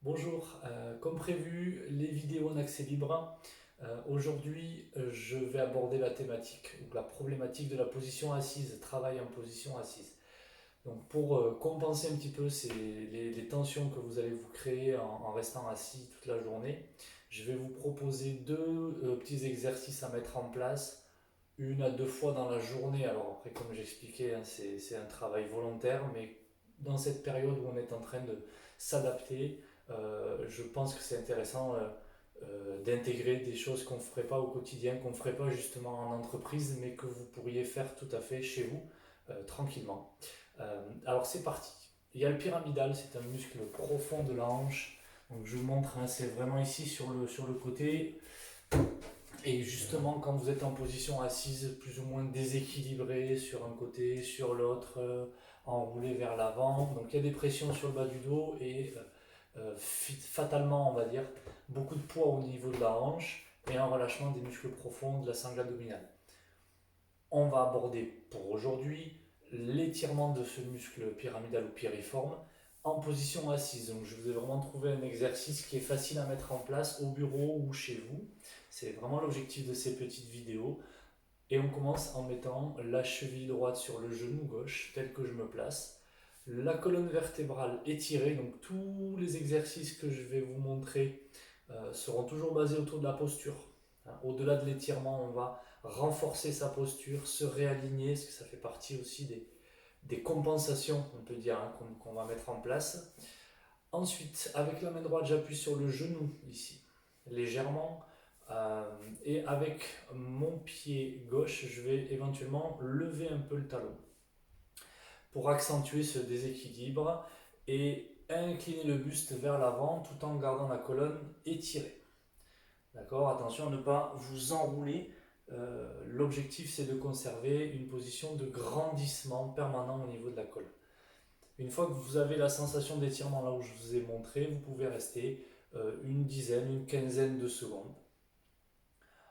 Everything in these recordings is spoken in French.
Bonjour, comme prévu, les vidéos en accès libre. Aujourd'hui, je vais aborder la thématique ou la problématique de la position assise, travail en position assise. Donc pour compenser un petit peu les tensions que vous allez vous créer en restant assis toute la journée, je vais vous proposer deux petits exercices à mettre en place, une à deux fois dans la journée. Alors après, comme j'expliquais, hein, c'est un travail volontaire, mais dans cette période où on est en train de s'adapter, je pense que c'est intéressant d'intégrer des choses qu'on ne ferait pas au quotidien, qu'on ne ferait pas justement en entreprise, mais que vous pourriez faire tout à fait chez vous, tranquillement. Alors c'est parti. Il y a le pyramidal, c'est un muscle profond de la hanche. Donc je vous montre, hein, c'est vraiment ici sur le côté. Et justement, quand vous êtes en position assise, plus ou moins déséquilibrée sur un côté, sur l'autre, enroulé vers l'avant, donc il y a des pressions sur le bas du dos et fatalement, on va dire, beaucoup de poids au niveau de la hanche et un relâchement des muscles profonds de la sangle abdominale. On va aborder pour aujourd'hui l'étirement de ce muscle pyramidal ou piriforme en position assise. Donc je vous ai vraiment trouvé un exercice qui est facile à mettre en place au bureau ou chez vous. C'est vraiment l'objectif de ces petites vidéos. Et on commence en mettant la cheville droite sur le genou gauche, tel que je me place. La colonne vertébrale étirée, donc tous les exercices que je vais vous montrer seront toujours basés autour de la posture. Hein, au-delà de l'étirement, on va renforcer sa posture, se réaligner, parce que ça fait partie aussi des compensations, on peut dire, hein, qu'on va mettre en place. Ensuite, avec la main droite, j'appuie sur le genou ici, légèrement. euh, et avec mon pied gauche, je vais éventuellement lever un peu le talon pour accentuer ce déséquilibre et incliner le buste vers l'avant tout en gardant la colonne étirée. D'accord. Attention à ne pas vous enrouler. L'objectif, c'est de conserver une position de grandissement permanent au niveau de la colonne. Une fois que vous avez la sensation d'étirement là où je vous ai montré, vous pouvez rester une dizaine, une quinzaine de secondes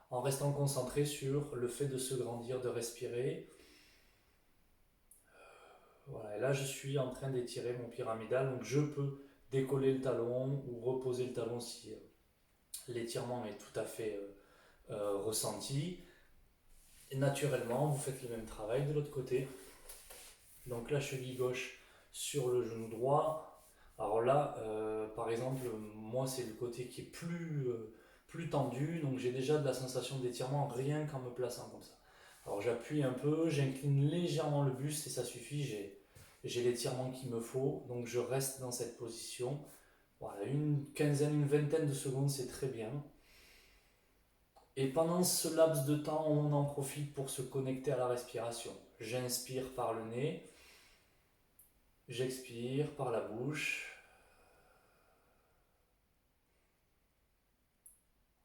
en restant concentré sur le fait de se grandir, de respirer. Voilà, et là je suis en train d'étirer mon pyramidal, donc je peux décoller le talon ou reposer le talon si l'étirement est tout à fait ressenti. Et naturellement, vous faites le même travail de l'autre côté. Donc la cheville gauche sur le genou droit. Alors là, par exemple, moi c'est le côté qui est plus tendu, donc j'ai déjà de la sensation d'étirement rien qu'en me plaçant comme ça. Alors j'appuie un peu, j'incline légèrement le buste et ça suffit, j'ai l'étirement qu'il me faut, donc je reste dans cette position. Voilà, une quinzaine, une vingtaine de secondes, c'est très bien. Et pendant ce laps de temps, on en profite pour se connecter à la respiration. J'inspire par le nez, j'expire par la bouche.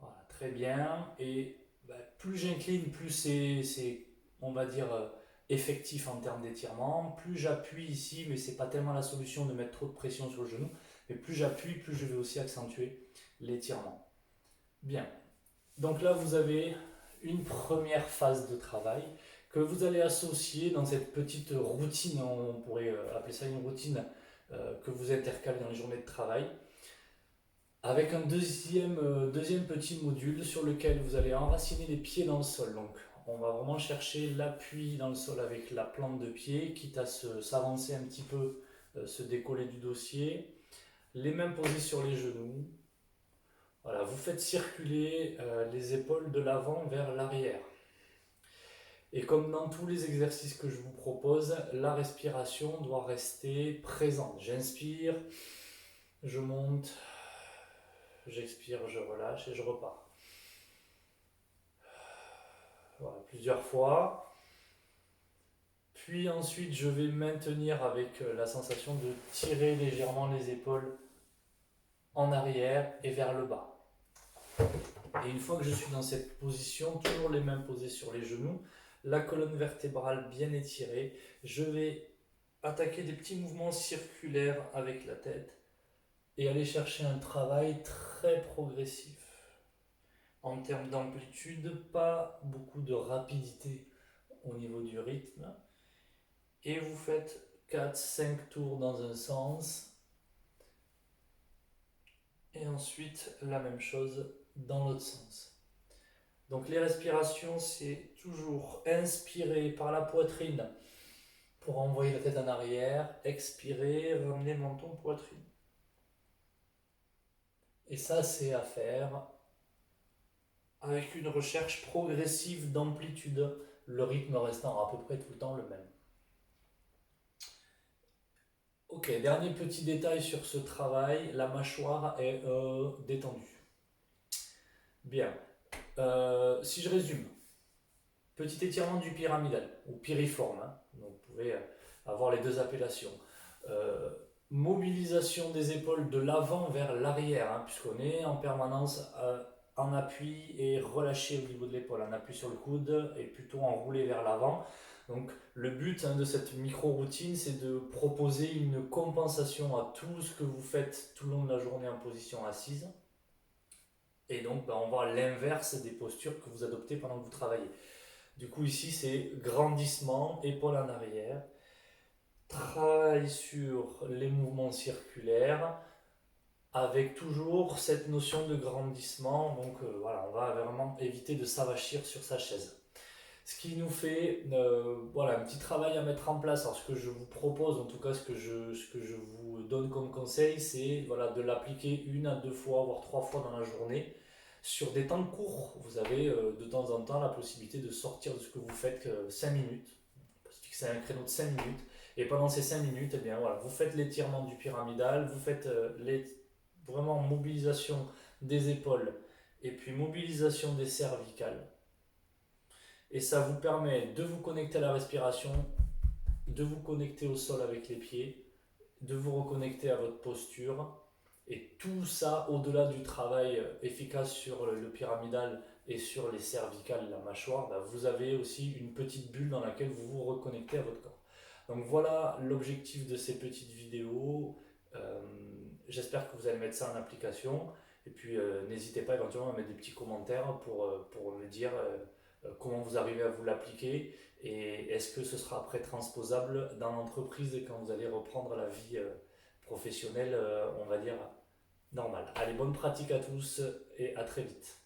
Voilà, très bien. Et plus j'incline, plus c'est, on va dire, effectif en termes d'étirement. Plus j'appuie ici, mais c'est pas tellement la solution de mettre trop de pression sur le genou. Mais plus j'appuie, plus je vais aussi accentuer l'étirement. Bien. Donc là, vous avez une première phase de travail que vous allez associer dans cette petite routine, on pourrait appeler ça une routine que vous intercalez dans les journées de travail, avec un deuxième petit module sur lequel vous allez enraciner les pieds dans le sol. Donc on va vraiment chercher l'appui dans le sol avec la plante de pied, quitte à s'avancer un petit peu, se décoller du dossier, les mains posées sur les genoux. Voilà, vous faites circuler les épaules de l'avant vers l'arrière. Et comme dans tous les exercices que je vous propose, la respiration doit rester présente. J'inspire, je monte, j'expire, je relâche et je repars. Voilà, plusieurs fois. Puis ensuite, je vais maintenir avec la sensation de tirer légèrement les épaules en arrière et vers le bas. Et une fois que je suis dans cette position, toujours les mains posées sur les genoux, la colonne vertébrale bien étirée, je vais attaquer des petits mouvements circulaires avec la tête et aller chercher un travail très progressif. En termes d'amplitude, pas beaucoup de rapidité au niveau du rythme. Et vous faites 4-5 tours dans un sens ensuite la même chose dans l'autre sens. Donc les respirations, c'est toujours inspirer par la poitrine pour envoyer la tête en arrière, expirer, ramener le menton poitrine. Et ça, c'est à faire avec une recherche progressive d'amplitude, le rythme restant à peu près tout le temps le même. Ok, dernier petit détail sur ce travail, la mâchoire est détendue. Bien, si je résume, petit étirement du pyramidal, ou piriforme, hein. Donc vous pouvez avoir les deux appellations. Euh, Mobilisation des épaules de l'avant vers l'arrière, hein, puisqu'on est en permanence en appui et relâché au niveau de l'épaule, en appui sur le coude et plutôt enroulé vers l'avant. Donc le but, hein, de cette micro-routine, c'est de proposer une compensation à tout ce que vous faites tout le long de la journée en position assise. Et donc on voit l'inverse des postures que vous adoptez pendant que vous travaillez. Du coup ici c'est grandissement, épaule en arrière, travail sur les mouvements circulaires, avec toujours cette notion de grandissement. Donc voilà, on va vraiment éviter de s'avachir sur sa chaise. Ce qui nous fait voilà, un petit travail à mettre en place. Alors ce que je vous propose, en tout cas ce que je vous donne comme conseil, c'est voilà, de l'appliquer 1 à 2 fois, voire 3 fois dans la journée. Sur des temps courts, vous avez de temps en temps la possibilité de sortir de ce que vous faites 5 minutes. On peut se fixer un créneau de 5 minutes. Et pendant ces 5 minutes, eh bien, voilà, vous faites l'étirement du pyramidal, vous faites vraiment mobilisation des épaules et puis mobilisation des cervicales. Et ça vous permet de vous connecter à la respiration, de vous connecter au sol avec les pieds, de vous reconnecter à votre posture. Et tout ça, au-delà du travail efficace sur le pyramidal et sur les cervicales, la mâchoire, bah, vous avez aussi une petite bulle dans laquelle vous vous reconnectez à votre corps. Donc voilà l'objectif de ces petites vidéos. Euh, J'espère que vous allez mettre ça en application. Et puis n'hésitez pas éventuellement à mettre des petits commentaires pour me dire comment vous arrivez à vous l'appliquer et est-ce que ce sera après transposable dans l'entreprise quand vous allez reprendre la vie professionnelle, on va dire, normale. Allez, bonne pratique à tous et à très vite.